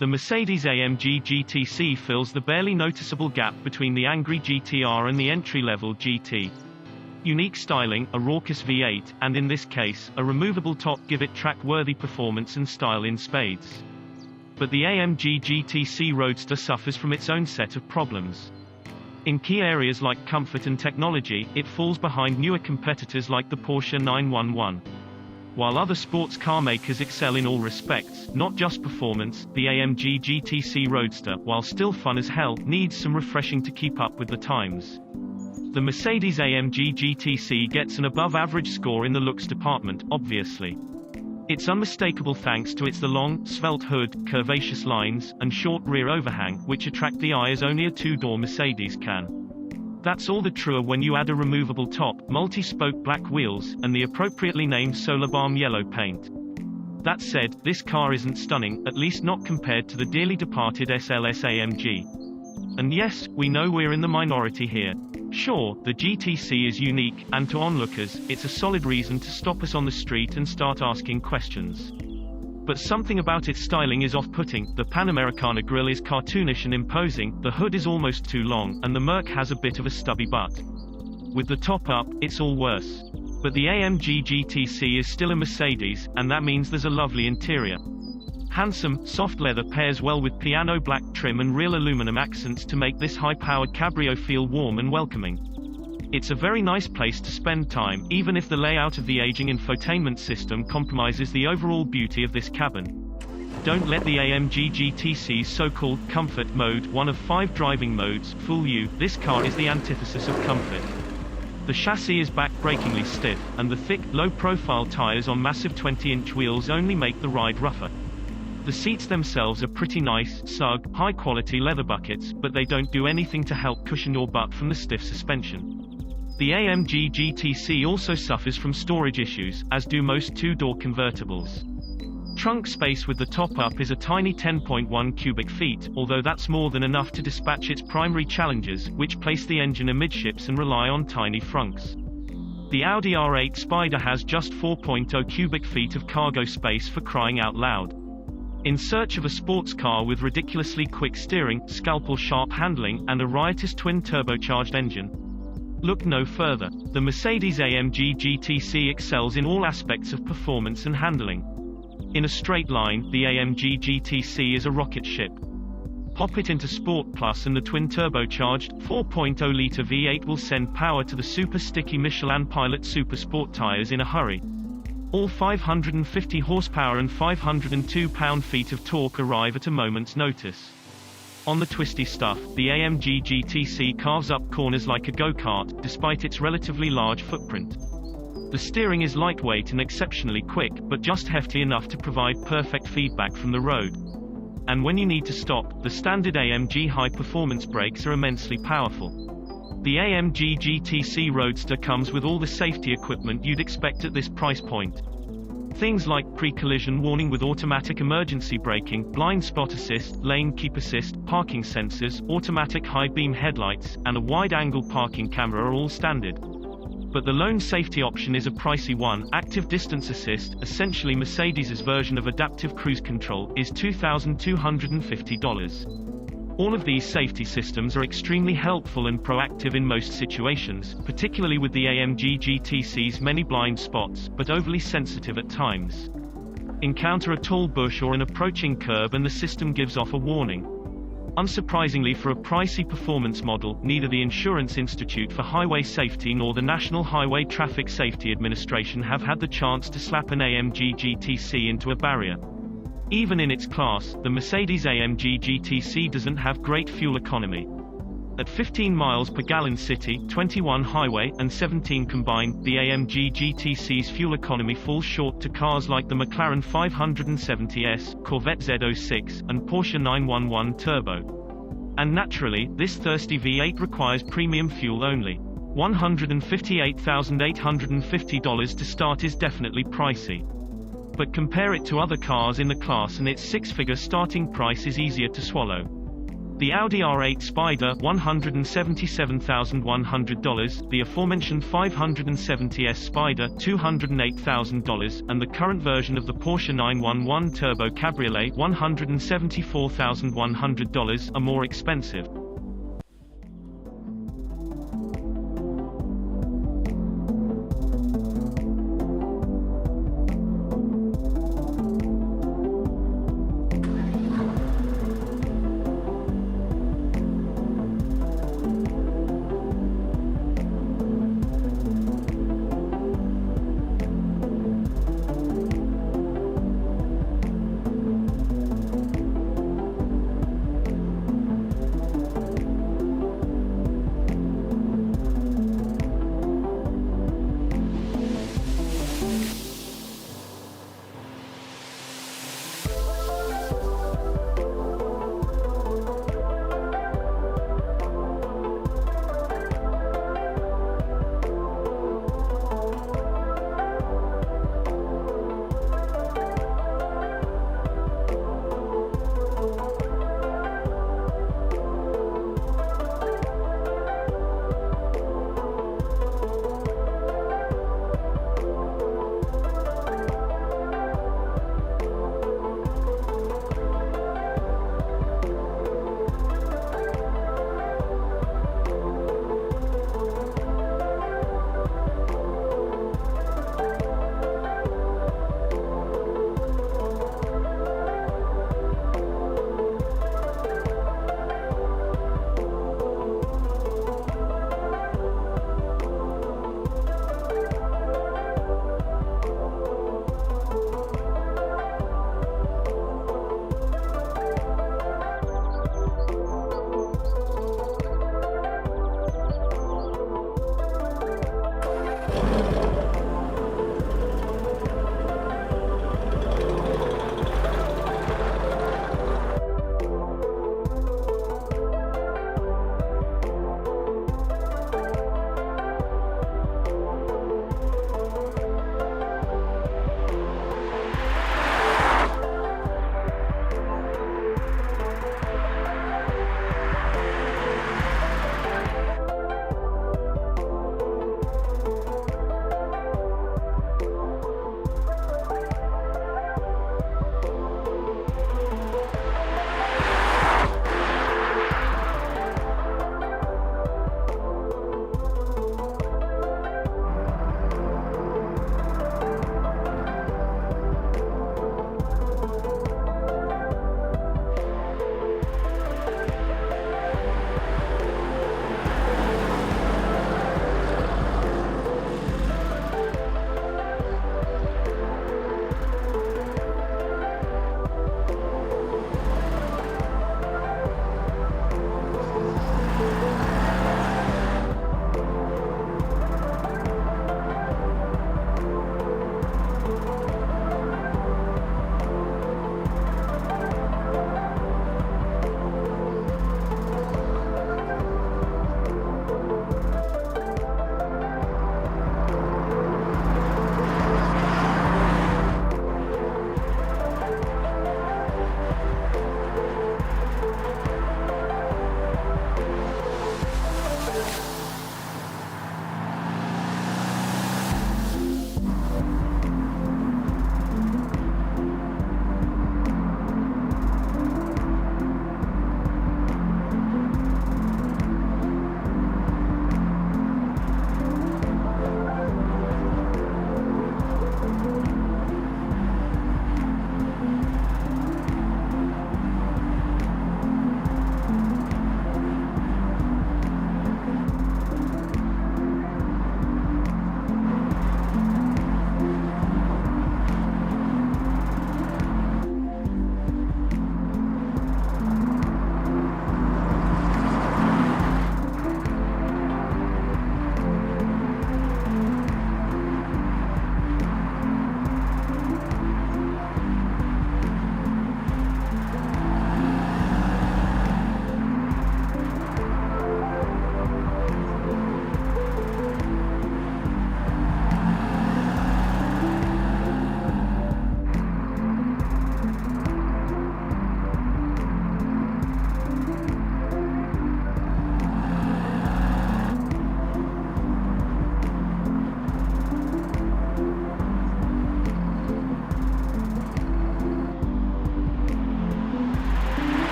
The Mercedes-AMG GT C fills the barely noticeable gap between the angry GTR and the entry-level GT. Unique styling, a raucous V8, and in this case, a removable top give it track-worthy performance and style in spades. But the AMG GT C Roadster suffers from its own set of problems. In key areas like comfort and technology, it falls behind newer competitors like the Porsche 911. While other sports car makers excel in all respects, not just performance, the AMG GT C Roadster, while still fun as hell, needs some refreshing to keep up with the times. The Mercedes-AMG GT C gets an above-average score in the looks department, obviously. It's unmistakable thanks to its long, svelte hood, curvaceous lines, and short rear overhang, which attract the eye as only a two-door Mercedes can. That's all the truer when you add a removable top, multi-spoke black wheels, and the appropriately named Solarbearm Yellow paint. That said, this car isn't stunning, at least not compared to the dearly departed SLS AMG. And yes, we know we're in the minority here. Sure, the GT C is unique, and to onlookers, it's a solid reason to stop us on the street and start asking questions. But something about its styling is off-putting. The Panamericana grille is cartoonish and imposing, the hood is almost too long, and the Merc has a bit of a stubby butt. With the top up, it's all worse. But the AMG GT C is still a Mercedes, and that means there's a lovely interior. Handsome, soft leather pairs well with piano black trim and real aluminum accents to make this high-powered cabrio feel warm and welcoming. It's a very nice place to spend time, even if the layout of the aging infotainment system compromises the overall beauty of this cabin. Don't let the AMG GT C's so-called comfort mode, one of 5 driving modes, fool you. This car is the antithesis of comfort. The chassis is back-breakingly stiff, and the thick, low-profile tires on massive 20-inch wheels only make the ride rougher. The seats themselves are pretty nice, snug, high-quality leather buckets, but they don't do anything to help cushion your butt from the stiff suspension. The AMG GT C also suffers from storage issues, as do most two-door convertibles. Trunk space with the top up is a tiny 10.1 cubic feet, although that's more than enough to dispatch its primary challenges, which place the engine amidships and rely on tiny frunks. The Audi R8 Spider has just 4.0 cubic feet of cargo space, for crying out loud. In search of a sports car with ridiculously quick steering, scalpel-sharp handling, and a riotous twin-turbocharged engine? Look no further. The Mercedes-AMG GT C excels in all aspects of performance and handling. In a straight line, the AMG GT C is a rocket ship. Pop it into Sport Plus and the twin-turbocharged, 4.0-liter V8 will send power to the super-sticky Michelin Pilot Super Sport tires in a hurry. All 550 horsepower and 502 pound-feet of torque arrive at a moment's notice. On the twisty stuff, the AMG GT C carves up corners like a go-kart, despite its relatively large footprint. The steering is lightweight and exceptionally quick, but just hefty enough to provide perfect feedback from the road. And when you need to stop, the standard AMG high-performance brakes are immensely powerful. The AMG GT C Roadster comes with all the safety equipment you'd expect at this price point. Things like pre-collision warning with automatic emergency braking, blind spot assist, lane keep assist, parking sensors, automatic high-beam headlights, and a wide-angle parking camera are all standard. But the lone safety option is a pricey one. Active distance assist, essentially Mercedes' version of adaptive cruise control, is $2,250. All of these safety systems are extremely helpful and proactive in most situations, particularly with the AMG GT C's many blind spots, but overly sensitive at times. Encounter a tall bush or an approaching curb and the system gives off a warning. Unsurprisingly, for a pricey performance model, neither the Insurance Institute for Highway Safety nor the National Highway Traffic Safety Administration have had the chance to slap an AMG GT C into a barrier. Even in its class, the Mercedes-AMG GT C doesn't have great fuel economy. At 15 miles per gallon city, 21 highway, and 17 combined, the AMG GT C's fuel economy falls short to cars like the McLaren 570S, Corvette Z06, and Porsche 911 Turbo. And naturally, this thirsty V8 requires premium fuel only. $158,850 to start is definitely pricey. But compare it to other cars in the class and its 6-figure starting price is easier to swallow. The Audi R8 Spider $177,100, the aforementioned 570S Spider $208,000, and the current version of the Porsche 911 Turbo Cabriolet $174,100 are more expensive.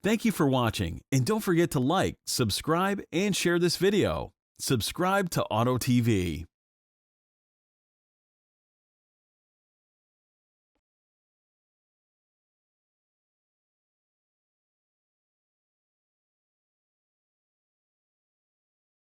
Thank you for watching, and don't forget to like, subscribe, and share this video. Subscribe to Auto TV.